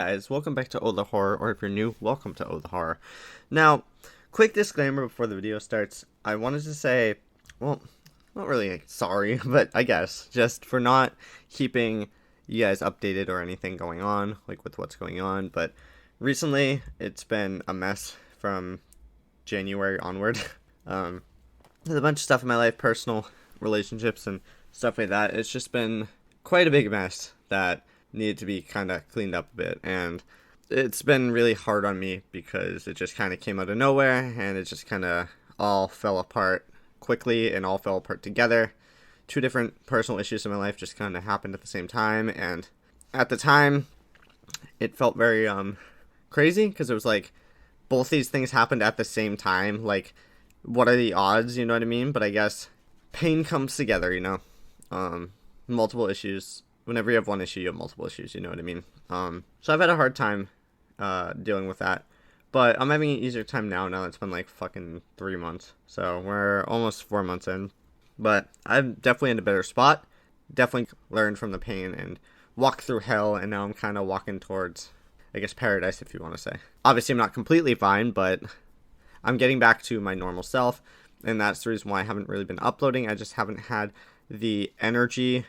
Guys, welcome back to Oh the Horror, or if you're new, welcome to Oh the Horror. Now, quick disclaimer before the video starts. I wanted to say, well, not really sorry, but I guess, just for not keeping you guys updated or anything going on, like with what's going on, but recently, it's been a mess from January onward. There's a bunch of stuff in my life, personal relationships and stuff like that. It's just been quite a big mess that needed to be kind of cleaned up a bit, and it's been really hard on me because it just kind of came out of nowhere, and it just kind of all fell apart quickly and all fell apart together. Two different personal issues in my life just kind of happened at the same time, and at the time it felt very crazy because it was like both these things happened at the same time. Like, what are the odds, you know what I mean? But I guess pain comes together, multiple issues. Whenever you have one issue, you have multiple issues, you know what I mean? So I've had a hard time dealing with that, but I'm having an easier time now that it's been like fucking 3 months. So we're almost 4 months in, but I'm definitely in a better spot. Definitely learned from the pain and walked through hell, and now I'm kind of walking towards, I guess, paradise, if you want to say. Obviously, I'm not completely fine, but I'm getting back to my normal self, and that's the reason why I haven't really been uploading. I just haven't had the energy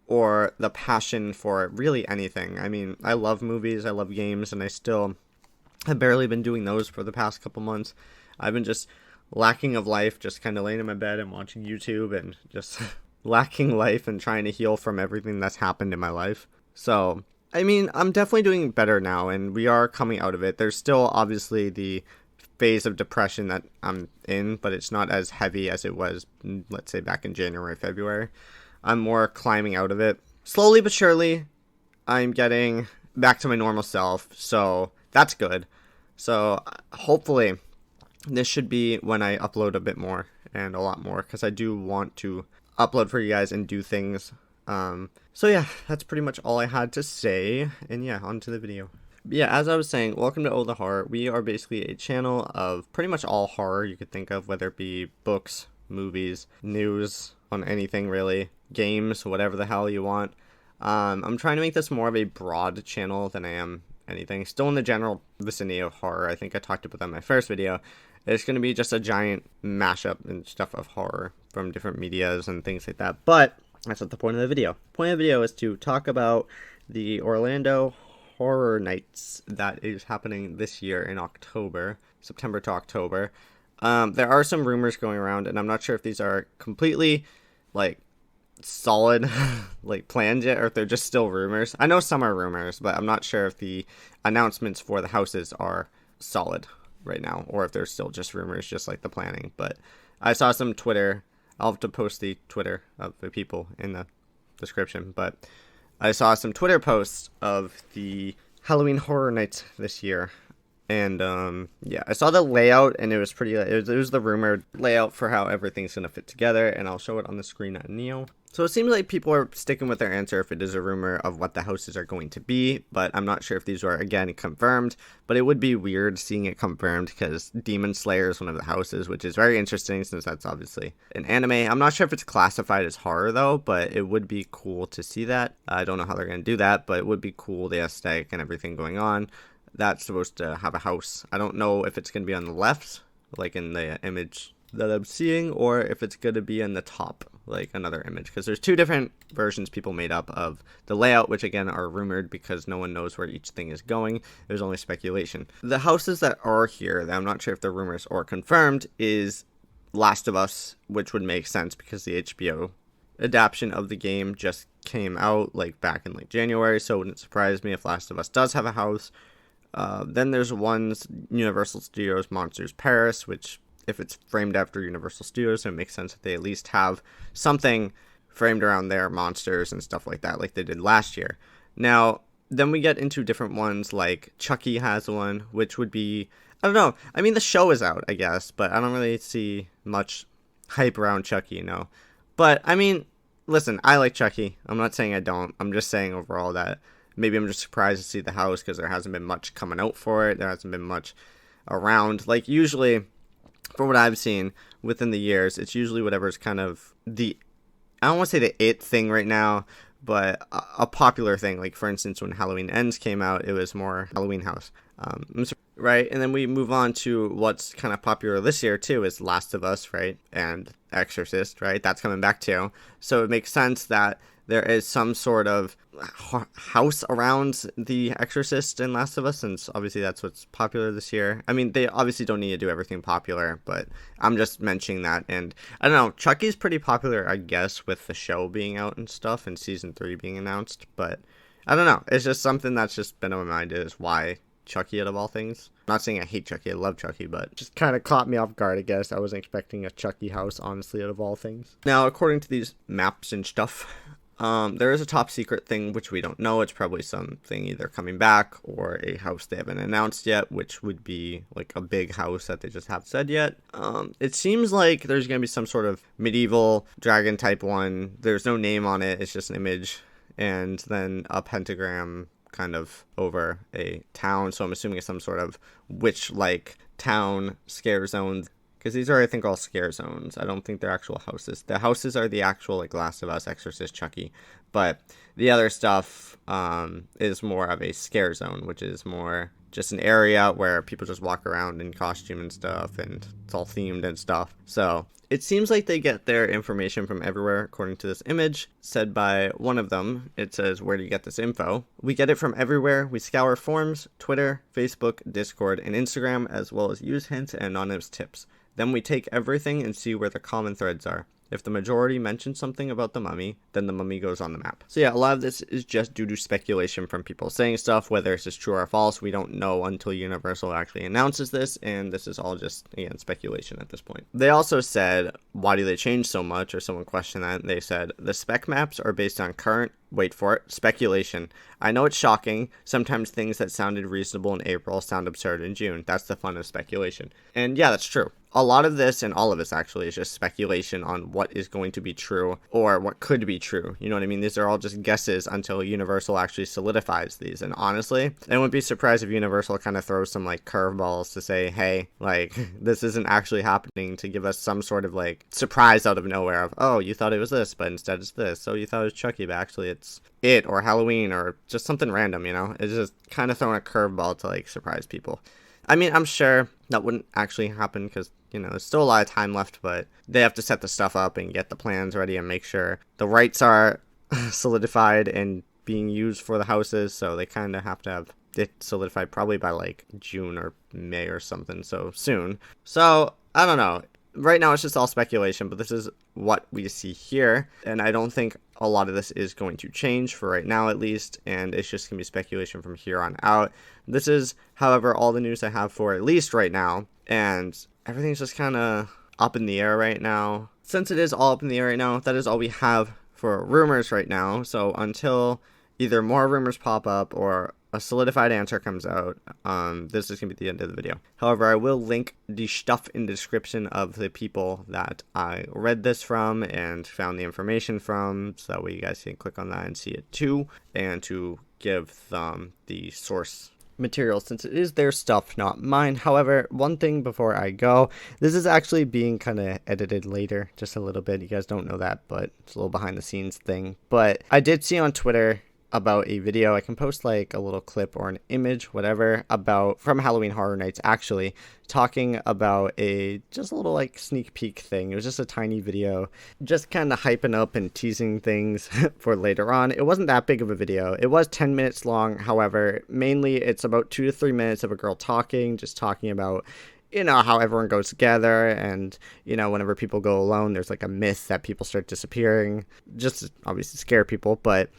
or the passion for really anything. I mean, I love movies, I love games, and I still have barely been doing those for the past couple months. I've been just lacking of life, just kind of laying in my bed and watching YouTube and just lacking life and trying to heal from everything that's happened in my life. So, I mean, I'm definitely doing better now, and we are coming out of it. There's still obviously the phase of depression that I'm in, but it's not as heavy as it was, let's say, back in January, February. I'm more climbing out of it. Slowly but surely, I'm getting back to my normal self, so that's good. So hopefully, this should be when I upload a bit more and a lot more, because I do want to upload for you guys and do things. So yeah, that's pretty much all I had to say, and yeah, on to the video. Yeah, as I was saying, welcome to Oh the Horror. We are basically a channel of pretty much all horror you could think of, whether it be books, movies, news, on anything really, games, whatever the hell you want. I'm trying to make this more of a broad channel than I am anything. Still in the general vicinity of horror. I think I talked about that in my first video. It's going to be just a giant mashup and stuff of horror from different medias and things like that. But that's not the point of the video. The point of the video is to talk about the Orlando Horror Nights that is happening this year in October, September to October. There are some rumors going around, and I'm not sure if these are completely like solid like planned yet, or if they're just still rumors. I know some are rumors, but I'm not sure if the announcements for the houses are solid right now, or if they're still just rumors, just like the planning. But I saw some Twitter. I'll have to post the Twitter of the people in the description, but I saw some Twitter posts of the Halloween Horror Nights this year. And, yeah, I saw the layout, and it was pretty, it was the rumored layout for how everything's going to fit together, and I'll show it on the screen at Neo. So it seems like people are sticking with their answer if it is a rumor of what the houses are going to be, but I'm not sure if these were, again, confirmed, but it would be weird seeing it confirmed, because Demon Slayer is one of the houses, which is very interesting, since that's obviously an anime. I'm not sure if it's classified as horror, though, but it would be cool to see that. I don't know how they're going to do that, but it would be cool, the aesthetic and everything going on. That's supposed to have a house. I don't know if it's going to be on the left, like in the image that I'm seeing, or if it's going to be in the top, like another image. Because there's two different versions people made up of the layout, which again are rumored because no one knows where each thing is going. There's only speculation. The houses that are here, that I'm not sure if they're rumors or confirmed, is Last of Us, which would make sense because the HBO adaptation of the game just came out like back in like January, so it wouldn't surprise me if Last of Us does have a house. Then there's one's Universal Studios Monsters Paris, which if it's framed after Universal Studios, it makes sense that they at least have something framed around their monsters and stuff like that, like they did last year. Now, then we get into different ones, like Chucky has one, which would be, I don't know, I mean, the show is out, I guess, but I don't really see much hype around Chucky, But, I mean, listen, I like Chucky. I'm not saying I don't. I'm just saying overall that maybe I'm just surprised to see the house because there hasn't been much coming out for it. There hasn't been much around. Like, usually, from what I've seen within the years, it's usually whatever's kind of the, I don't want to say the it thing right now, but a popular thing. Like, for instance, when Halloween Ends came out, it was more Halloween House. Right, and then we move on to what's kind of popular this year too is Last of Us, right, and Exorcist, right? That's coming back too. So it makes sense that there is some sort of house around the Exorcist and Last of Us, since obviously that's what's popular this year. I mean, they obviously don't need to do everything popular, but I'm just mentioning that. And I don't know, Chucky's pretty popular, I guess, with the show being out and stuff and season 3 being announced, but I don't know. It's just something that's just been on my mind is why Chucky out of all things. I'm not saying I hate Chucky, I love Chucky, but just kind of caught me off guard, I guess. I wasn't expecting a Chucky house, honestly, out of all things. Now, according to these maps and stuff, there is a top secret thing which we don't know. It's probably something either coming back or a house they haven't announced yet, which would be like a big house that they just haven't said yet. It seems like there's going to be some sort of medieval dragon type one. There's no name on it, it's just an image, and then a pentagram kind of over a town, so I'm assuming it's some sort of witch-like town scare zone, because these are, I think, all scare zones. I don't think they're actual houses. The houses are the actual, like, Last of Us, Exorcist, Chucky, but the other stuff is more of a scare zone, which is more just an area where people just walk around in costume and stuff, and it's all themed and stuff. So it seems like they get their information from everywhere, according to this image, said by one of them. It says, "Where do you get this info?" "We get it from everywhere. We scour forums, Twitter, Facebook, Discord, and Instagram, as well as use hints and anonymous tips. Then we take everything and see where the common threads are. If the majority mention something about the mummy, then the mummy goes on the map." So yeah, a lot of this is just due to speculation from people saying stuff. Whether it's just true or false, we don't know until Universal actually announces this, and this is all just, again, speculation at this point. They also said, why do they change so much, or someone questioned that, and they said, "The spec maps are based on current," wait for it, "speculation. I know it's shocking. Sometimes things that sounded reasonable in April sound absurd in June. That's the fun of speculation." And yeah, that's true. A lot of this, and all of this actually, is just speculation on what is going to be true or what could be true. You know what I mean? These are all just guesses until Universal actually solidifies these. And honestly, I wouldn't be surprised if Universal kind of throws some like curveballs to say, hey, like, this isn't actually happening, to give us some sort of like surprise out of nowhere of, oh, you thought it was this, but instead it's this. So you thought it was Chucky, but actually it's it, or Halloween, or just something random, you know? It's just kind of throwing a curveball to like surprise people. I mean, I'm sure that wouldn't actually happen because, you know, there's still a lot of time left, but they have to set the stuff up and get the plans ready and make sure the rights are solidified and being used for the houses. So they kind of have to have it solidified probably by like June or May or something, so soon. So I don't know. Right now it's just all speculation, but this is what we see here, and I don't think a lot of this is going to change for right now at least, and it's just going to be speculation from here on out. This is, however, all the news I have for at least right now, and everything's just kind of up in the air right now. Since it is all up in the air right now, that is all we have for rumors right now, so until either more rumors pop up or a solidified answer comes out, this is going to be the end of the video. However, I will link the stuff in the description of the people that I read this from and found the information from, so that way you guys can click on that and see it too, and to give them the source material, since it is their stuff, not mine. However, one thing before I go, this is actually being kind of edited later, just a little bit. You guys don't know that, but it's a little behind the scenes thing. But I did see on Twitter about a video. I can post like a little clip or an image, whatever, about from Halloween Horror Nights, actually talking about just a little like sneak peek thing. It was just a tiny video, just kind of hyping up and teasing things for later on. It wasn't that big of a video. It was 10 minutes long. However, mainly it's about 2 to 3 minutes of a girl talking, just talking about, you know, how everyone goes together, and, you know, whenever people go alone, there's like a myth that people start disappearing, just to obviously scare people. But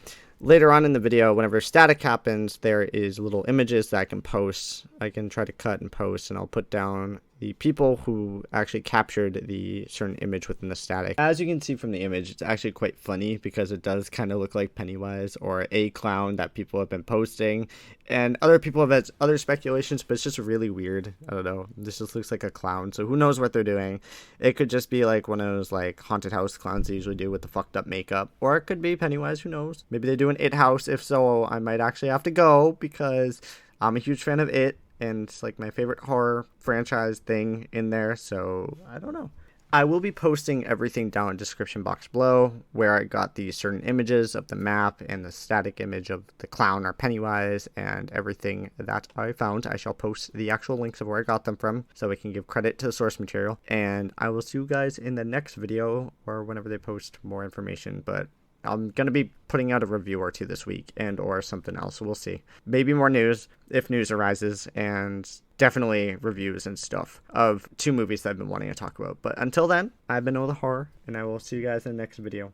later on in the video, whenever static happens, there is little images that I can post. I can try to cut and post, and I'll put down the people who actually captured the certain image within the static. As you can see from the image, it's actually quite funny because it does kind of look like Pennywise or a clown that people have been posting. And other people have had other speculations, but it's just really weird. I don't know. This just looks like a clown, so who knows what they're doing. It could just be like one of those like haunted house clowns they usually do with the fucked up makeup. Or it could be Pennywise, who knows. Maybe they do an It house. If so, I might actually have to go because I'm a huge fan of It, and it's like my favorite horror franchise thing in there, so I don't know. I will be posting everything down in the description box below, where I got the certain images of the map and the static image of the clown or Pennywise and everything that I found. I shall post the actual links of where I got them from so we can give credit to the source material. And I will see you guys in the next video or whenever they post more information. But I'm going to be putting out a review or two this week and or something else. We'll see. Maybe more news if news arises, and definitely reviews and stuff of 2 movies that I've been wanting to talk about. But until then, I've been Owe the Horror, and I will see you guys in the next video.